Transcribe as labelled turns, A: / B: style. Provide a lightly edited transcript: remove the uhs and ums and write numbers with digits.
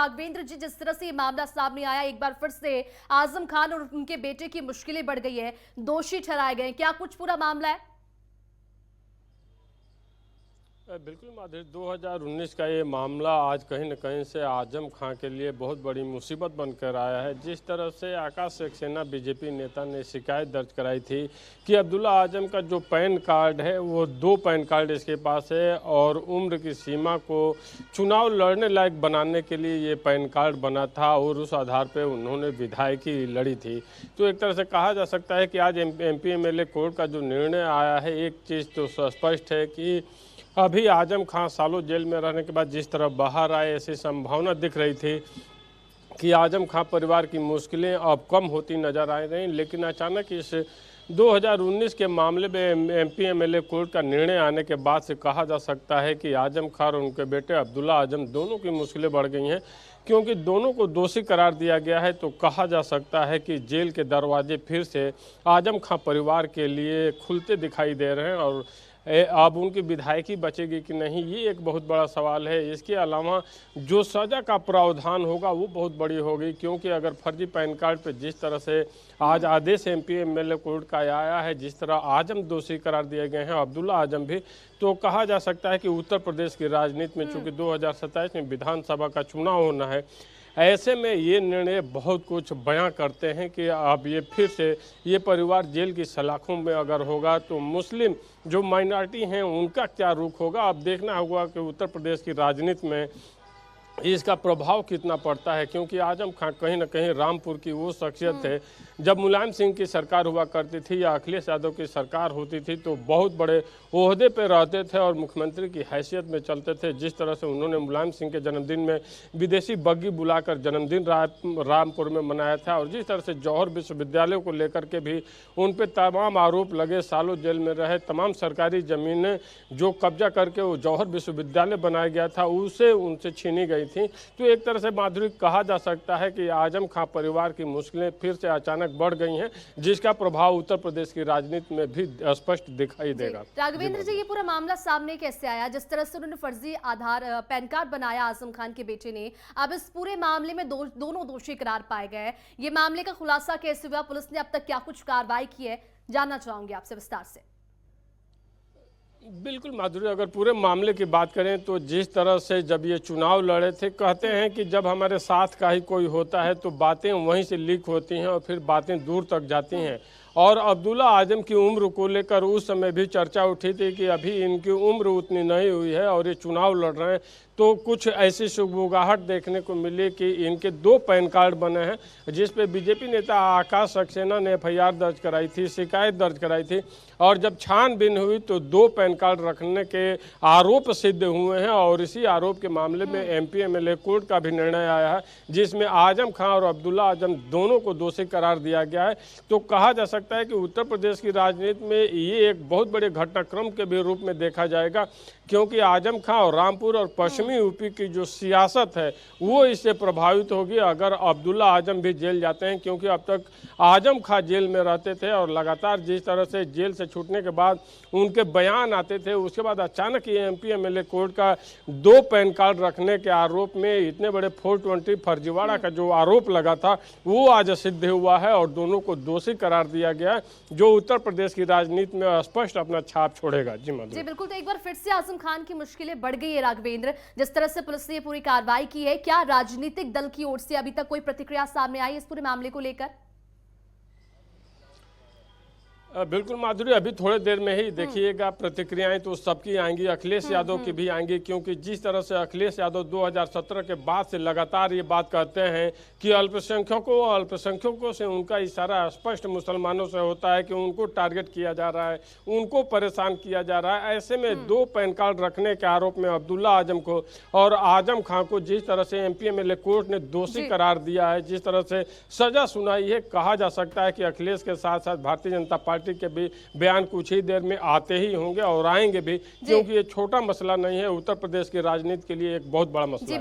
A: राघवेंद्र जी, जिस तरह से ये मामला सामने आया, एक बार फिर से आजम खान और उनके बेटे की मुश्किलें बढ़ गई है, दोषी ठहराए गए, क्या कुछ पूरा मामला है?
B: बिल्कुल माधुरी, 2019 का ये मामला आज कहीं न कहीं से आजम खां के लिए बहुत बड़ी मुसीबत बनकर आया है। जिस तरह से आकाश सक्सेना बीजेपी नेता ने शिकायत दर्ज कराई थी कि अब्दुल्ला आजम का जो पैन कार्ड है वो 2 पैन कार्ड इसके पास है और उम्र की सीमा को चुनाव लड़ने लायक बनाने के लिए ये पैन कार्ड बना था और उस आधार पर उन्होंने विधायकी लड़ी थी। तो एक तरह से कहा जा सकता है कि आज एमपी एमएलए कोर्ट का जो निर्णय आया है, एक चीज़ तो स्पष्ट है कि अभी आजम खां सालों जेल में रहने के बाद जिस तरह बाहर आए, ऐसी संभावना दिख रही थी कि आजम खां परिवार की मुश्किलें अब कम होती नजर आ रही। लेकिन अचानक इस 2019 के मामले में एमपी एमएलए कोर्ट का निर्णय आने के बाद से कहा जा सकता है कि आजम खां और उनके बेटे अब्दुल्ला आजम दोनों की मुश्किलें बढ़ गई हैं, क्योंकि दोनों को दोषी करार दिया गया है। तो कहा जा सकता है कि जेल के दरवाजे फिर से आजम खां परिवार के लिए खुलते दिखाई दे रहे हैं और अब उनकी विधायकी बचेगी कि नहीं, ये एक बहुत बड़ा सवाल है। इसके अलावा जो सज़ा का प्रावधान होगा वो बहुत बड़ी होगी, क्योंकि अगर फर्जी पैन कार्ड पे जिस तरह से आज आदेश एमपी एमएलए कोर्ट का आया है, जिस तरह आजम दोषी करार दिए गए हैं, अब्दुल्ला आजम भी, तो कहा जा सकता है कि उत्तर प्रदेश की राजनीति में चूँकि 2027 में विधानसभा का चुनाव होना है, ऐसे में ये निर्णय बहुत कुछ बयां करते हैं कि अब ये फिर से ये परिवार जेल की सलाखों में अगर होगा तो मुस्लिम जो माइनॉरिटी हैं उनका क्या रुख होगा। अब देखना होगा कि उत्तर प्रदेश की राजनीति में इसका प्रभाव कितना पड़ता है, क्योंकि आजम खां कहीं न कहीं रामपुर की वो शख्सियत है, जब मुलायम सिंह की सरकार हुआ करती थी या अखिलेश यादव की सरकार होती थी तो बहुत बड़े ओहदे पे रहते थे और मुख्यमंत्री की हैसियत में चलते थे। जिस तरह से उन्होंने मुलायम सिंह के जन्मदिन में विदेशी बग्गी बुलाकर जन्मदिन रामपुर में मनाया था और जिस तरह से जौहर विश्वविद्यालय को लेकर के भी उन पर तमाम आरोप लगे, सालों जेल में रहे, तमाम सरकारी ज़मीनें जो कब्जा करके वो जौहर विश्वविद्यालय बनाया गया था उसे उनसे छीनी गई थी। तो एक तरह से माधुरी कहा जा सकता है कि आजम खां परिवार की मुश्किलें फिर से अचानक बढ़ गई हैं, जिसका प्रभाव उत्तर प्रदेश की राजनीति में भी स्पष्ट दिखाई देगा।
A: राघवेंद्र जी, ये पूरा मामला सामने कैसे आया? जिस तरह से उन्होंने फर्जी आधार पैन कार्ड बनाया आजम खान के बेटे ने, अब इस पूरे मामले में दोनों दोषी करार पाए गए। ये मामले का खुलासा कैसे हुआ? पुलिस ने अब तक क्या कुछ कार्रवाई की है, जानना चाहूंगी आपसे विस्तार से।
B: बिल्कुल माधुरी, अगर पूरे मामले की बात करें तो जिस तरह से जब ये चुनाव लड़े थे, कहते हैं कि जब हमारे साथ का ही कोई होता है तो बातें वहीं से लीक होती हैं और फिर बातें दूर तक जाती हैं। और अब्दुल्ला आजम की उम्र को लेकर उस समय भी चर्चा उठी थी कि अभी इनकी उम्र उतनी नहीं हुई है और ये चुनाव लड़ रहे हैं, तो कुछ ऐसी शुभगाहट देखने को मिली कि इनके 2 पैन कार्ड बने हैं, जिस पे बीजेपी नेता आकाश सक्सेना ने एफआईआर दर्ज कराई थी, शिकायत दर्ज कराई थी और जब छानबीन हुई तो 2 पैन कार्ड रखने के आरोप सिद्ध हुए हैं और इसी आरोप के मामले में एमपी एमएलए कोर्ट का भी निर्णय आया है, जिसमें आजम खां और अब्दुल्ला आजम दोनों को दोषी करार दिया गया है। तो कहा जा सकता है कि उत्तर प्रदेश की राजनीति में ये एक बहुत बड़े घटनाक्रम के भी रूप में देखा जाएगा, क्योंकि आजम खां और रामपुर और पश्चिमी यूपी की जो सियासत है वो इससे प्रभावित होगी अगर अब्दुल्ला आजम भी जेल जाते हैं, क्योंकि अब तक आजम खां जेल में रहते थे और लगातार जिस तरह से जेल से छूटने के बाद उनके बयान आते थे, उसके बाद अचानक ये एमपी एमएलए कोर्ट का 2 पैन कार्ड रखने के आरोप में इतने बड़े 420 फर्जीवाड़ा का जो आरोप लगा था वो आज सिद्ध हुआ है और दोनों को दोषी करार दिया गया, जो उत्तर प्रदेश की राजनीति में स्पष्ट अपना छाप छोड़ेगा। जी
A: बिल्कुल, तो एक बार फिर से आजम खान की मुश्किलें बढ़ गई है राघवेंद्र, जिस तरह से पुलिस ने ये पूरी कार्रवाई की है, क्या राजनीतिक दल की ओर से अभी तक कोई प्रतिक्रिया सामने आई इस पूरे मामले को लेकर?
B: बिल्कुल माधुरी, अभी थोड़े देर में ही देखिएगा प्रतिक्रियाएं तो सबकी आएंगी, अखिलेश यादव की भी आएंगी, क्योंकि जिस तरह से अखिलेश यादव 2017 के बाद से लगातार ये बात कहते हैं कि अल्पसंख्यकों से उनका इशारा स्पष्ट मुसलमानों से होता है कि उनको टारगेट किया जा रहा है, उनको परेशान किया जा रहा है। ऐसे में 2 पैन कार्ड रखने के आरोप में अब्दुल्ला आजम को और आजम खां को जिस तरह से एमपी एमएलए कोर्ट ने दोषी करार दिया है, जिस तरह से सजा सुनाई है, कहा जा सकता है कि अखिलेश के साथ साथ भारतीय जनता पार्टी के भी बयान कुछ ही देर में आते ही होंगे और आएंगे भी, क्योंकि ये छोटा मसला नहीं है, उत्तर प्रदेश की राजनीति के लिए एक बहुत बड़ा मसला है।